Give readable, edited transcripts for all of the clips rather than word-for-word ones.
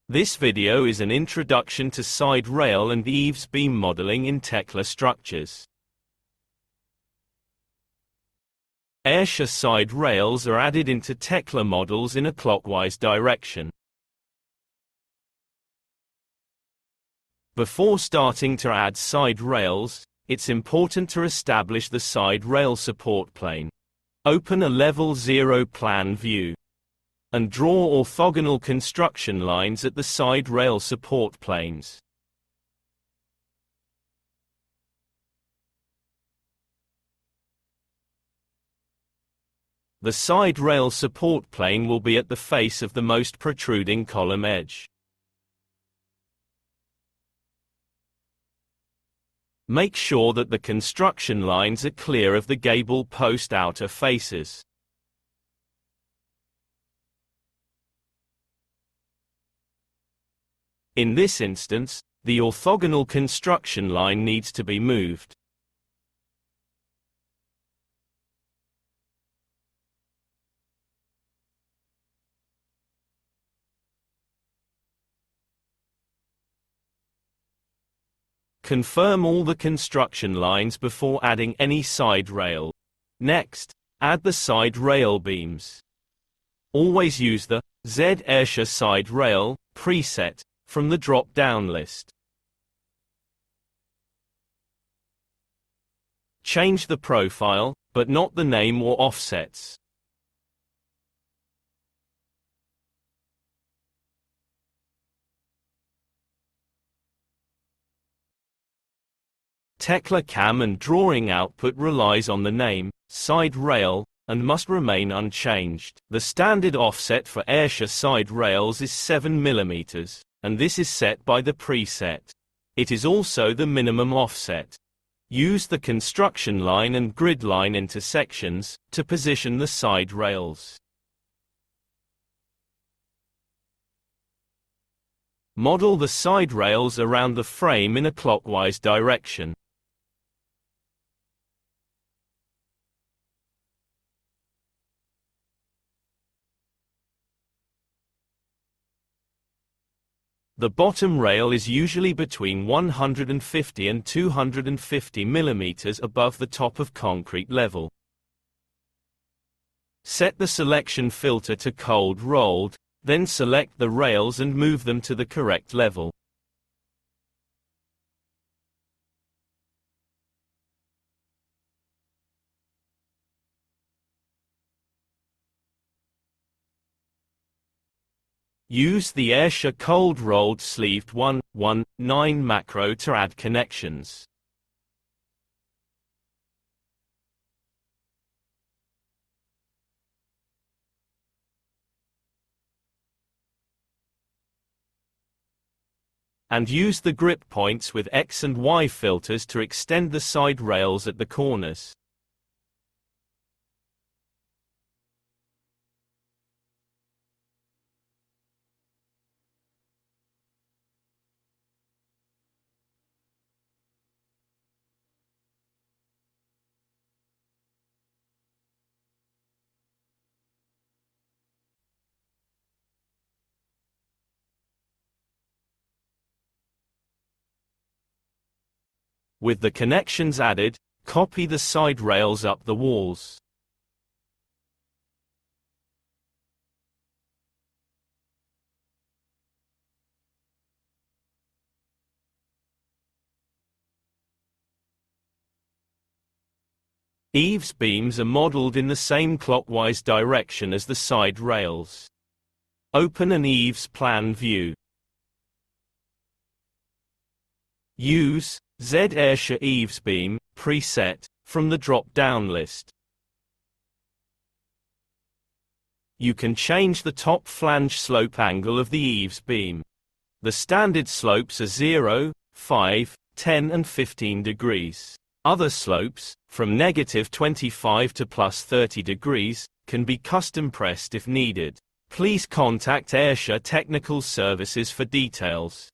This video is an introduction to side rail and eaves beam modeling in Tekla Structures. Ayrshire side rails are added into Tekla models in a clockwise direction. Before starting to add side rails, it's important to establish the side rail support plane. Open a Level 0 plan view and draw orthogonal construction lines at the side rail support planes. The side rail support plane will be at the face of the most protruding column edge. Make sure that the construction lines are clear of the gable post outer faces. In this instance, the orthogonal construction line needs to be moved. Confirm all the construction lines before adding any side rail. Next, add the side rail beams. Always use the Z Ayrshire side rail preset from the drop-down list. Change the profile, but not the name or offsets. Tekla CAM and drawing output relies on the name, side rail, and must remain unchanged. The standard offset for Ayrshire side rails is 7 mm, and this is set by the preset. It is also the minimum offset. Use the construction line and grid line intersections to position the side rails. Model the side rails around the frame in a clockwise direction. The bottom rail is usually between 150 and 250 mm above the top of concrete level. Set the selection filter to cold rolled, then select the rails and move them to the correct level. Use the Ayrshire cold rolled sleeved 119 macro to add connections. And use the grip points with X and Y filters to extend the side rails at the corners. With the connections added, copy the side rails up the walls. Eaves beams are modeled in the same clockwise direction as the side rails. Open an eaves plan view. Use Z Ayrshire Eaves Beam preset from the drop-down list. You can change the top flange slope angle of the eaves beam. The standard slopes are 0, 5, 10 and 15 degrees. Other slopes, from -25 to +30 degrees, can be custom pressed if needed. Please contact Ayrshire Technical Services for details.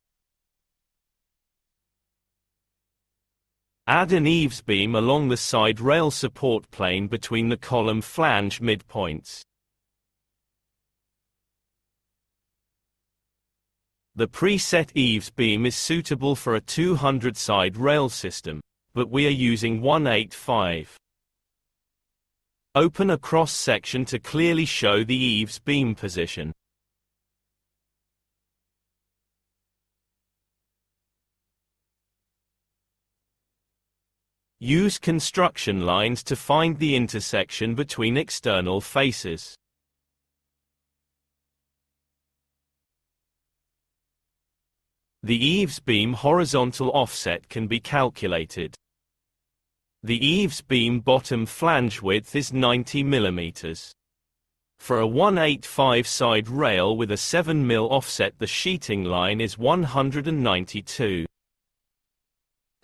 Add an eaves beam along the side rail support plane between the column flange midpoints. The preset eaves beam is suitable for a 200 side rail system, but we are using 185. Open a cross section to clearly show the eaves beam position. Use construction lines to find the intersection between external faces. The eaves beam horizontal offset can be calculated. The eaves beam bottom flange width is 90 mm. For a 185 side rail with a 7 mm offset, the sheeting line is 192.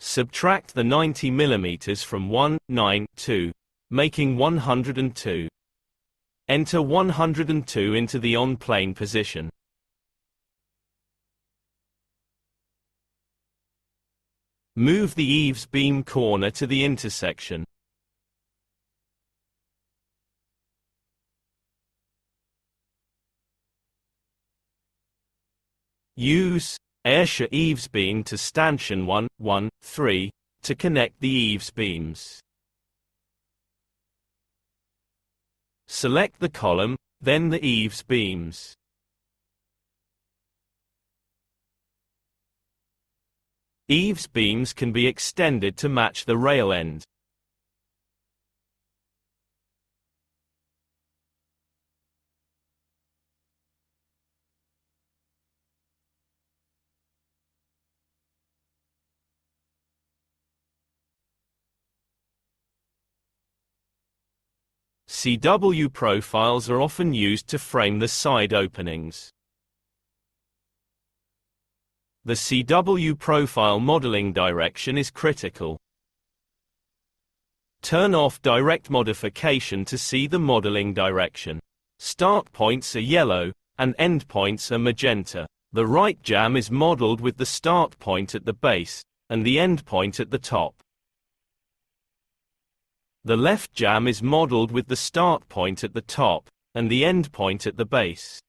Subtract the 90 mm from 192, making 102. Enter 102 into the on-plane position. Move the eaves beam corner to the intersection. Use Ayrshire eaves beam to stanchion 1, 1, 3 to connect the eaves beams. Select the column, then the eaves beams. Eaves beams can be extended to match the rail end. CW profiles are often used to frame the side openings. The CW profile modeling direction is critical. Turn off direct modification to see the modeling direction. Start points are yellow, and end points are magenta. The right jamb is modeled with the start point at the base, and the end point at the top. The left jamb is modeled with the start point at the top, and the end point at the base.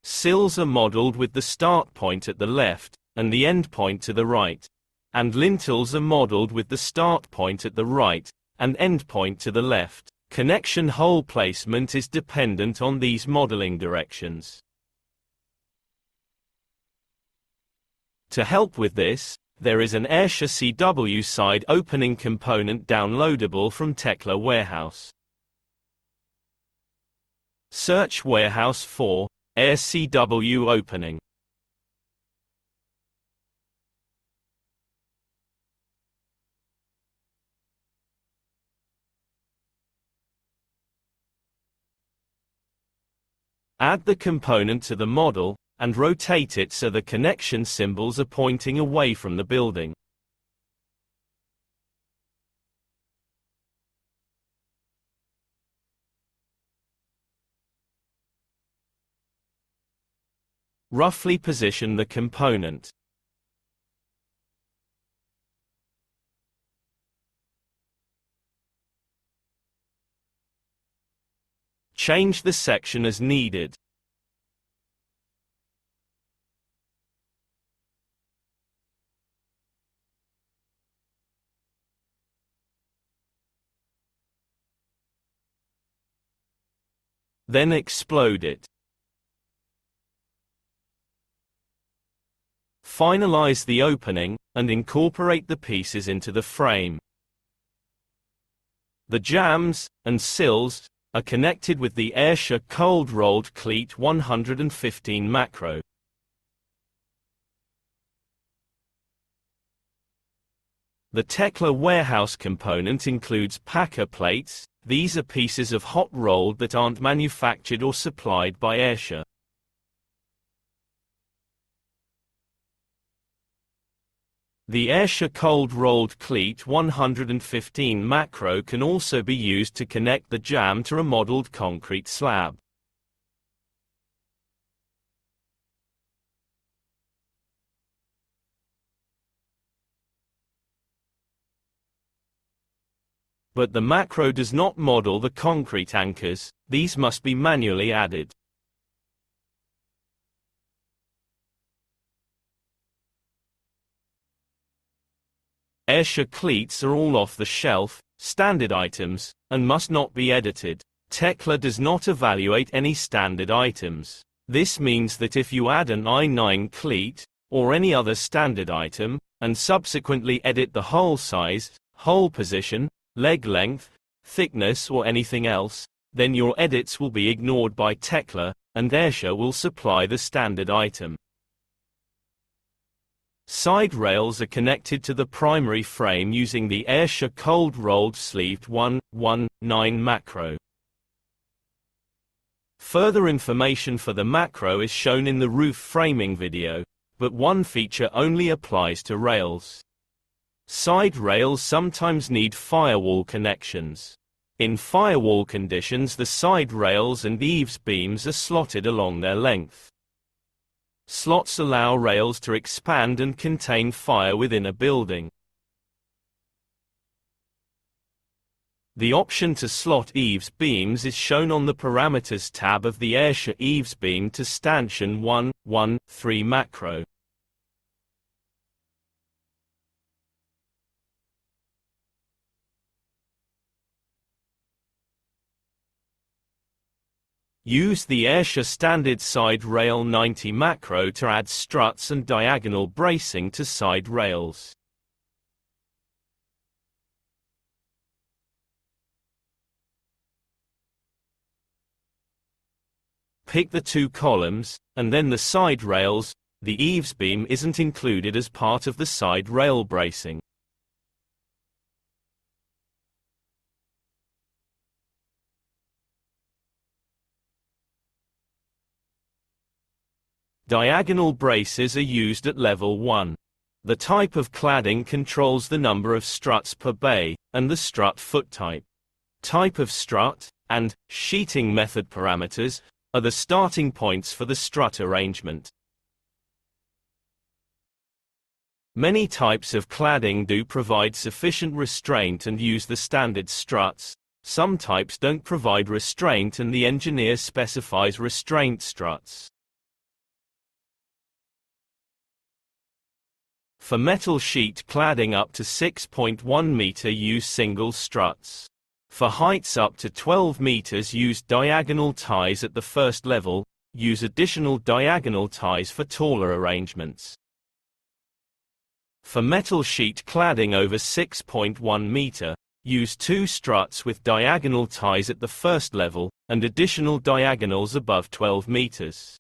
Sills are modeled with the start point at the left, and the end point to the right, and lintels are modeled with the start point at the right, and end point to the left. Connection hole placement is dependent on these modeling directions. To help with this, there is an Ayrshire CW side opening component downloadable from Tekla Warehouse. Search Warehouse for Ayrshire CW opening. Add the component to the model, and rotate it so the connection symbols are pointing away from the building. Roughly position the component. Change the section as needed. Then explode it. Finalize the opening, and incorporate the pieces into the frame. The jambs and sills are connected with the Ayrshire cold-rolled cleat 115 macro. The Tekla Warehouse component includes packer plates. These are pieces of hot rolled that aren't manufactured or supplied by Ayrshire. The Ayrshire cold-rolled cleat 115 macro can also be used to connect the jamb to a modelled concrete slab. But the macro does not model the concrete anchors, these must be manually added. Ayrshire cleats are all off-the-shelf, standard items, and must not be edited. Tekla does not evaluate any standard items. This means that if you add an I9 cleat, or any other standard item, and subsequently edit the hole size, hole position, leg length, thickness or anything else, then your edits will be ignored by Tekla, and Ayrshire will supply the standard item. Side rails are connected to the primary frame using the Ayrshire cold rolled sleeved 119 macro. Further information for the macro is shown in the roof framing video, but one feature only applies to rails. Side rails sometimes need firewall connections. In firewall conditions, the side rails and eaves beams are slotted along their length. Slots allow rails to expand and contain fire within a building. The option to slot eaves beams is shown on the Parameters tab of the Ayrshire Eaves Beam to stanchion 113 macro. Use the Ayrshire standard side rail 90 macro to add struts and diagonal bracing to side rails. Pick the two columns, and then the side rails. The eaves beam isn't included as part of the side rail bracing. Diagonal braces are used at level 1. The type of cladding controls the number of struts per bay, and the strut foot type. Type of strut, and sheeting method parameters, are the starting points for the strut arrangement. Many types of cladding do provide sufficient restraint and use the standard struts. Some types don't provide restraint and the engineer specifies restraint struts. For metal sheet cladding up to 6.1 meter, use single struts. For heights up to 12 meters, use diagonal ties at the first level. Use additional diagonal ties for taller arrangements. For metal sheet cladding over 6.1 meter, use 2 struts with diagonal ties at the first level, and additional diagonals above 12 meters.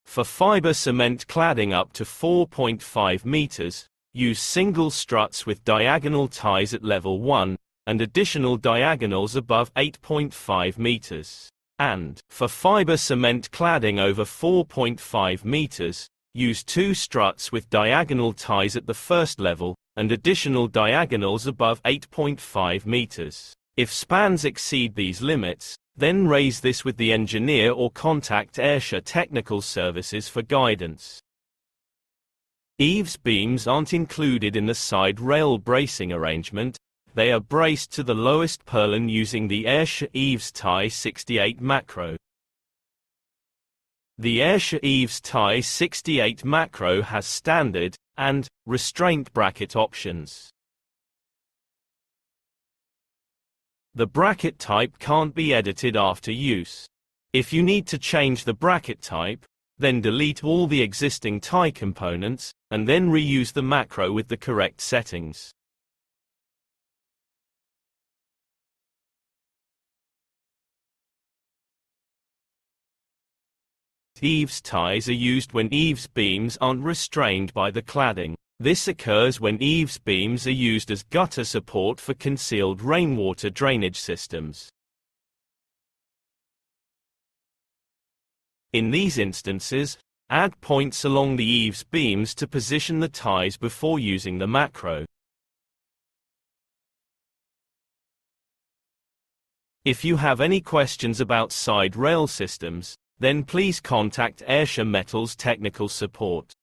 For fiber cement cladding up to 4.5 meters, use single struts with diagonal ties at level 1, and additional diagonals above 8.5 meters. And, for fiber cement cladding over 4.5 meters, use 2 struts with diagonal ties at the first level, and additional diagonals above 8.5 meters. If spans exceed these limits, then raise this with the engineer or contact Ayrshire Technical Services for guidance. Eaves beams aren't included in the side rail bracing arrangement. They are braced to the lowest purlin using the Ayrshire Eaves Tie 68 macro. The Ayrshire Eaves Tie 68 macro has standard and restraint bracket options. The bracket type can't be edited after use. If you need to change the bracket type, then delete all the existing tie components, and then reuse the macro with the correct settings. Eaves ties are used when eaves beams aren't restrained by the cladding. This occurs when eaves beams are used as gutter support for concealed rainwater drainage systems. In these instances, add points along the eaves beams to position the ties before using the macro. If you have any questions about side rail systems, then please contact Ayrshire Metals Technical Support.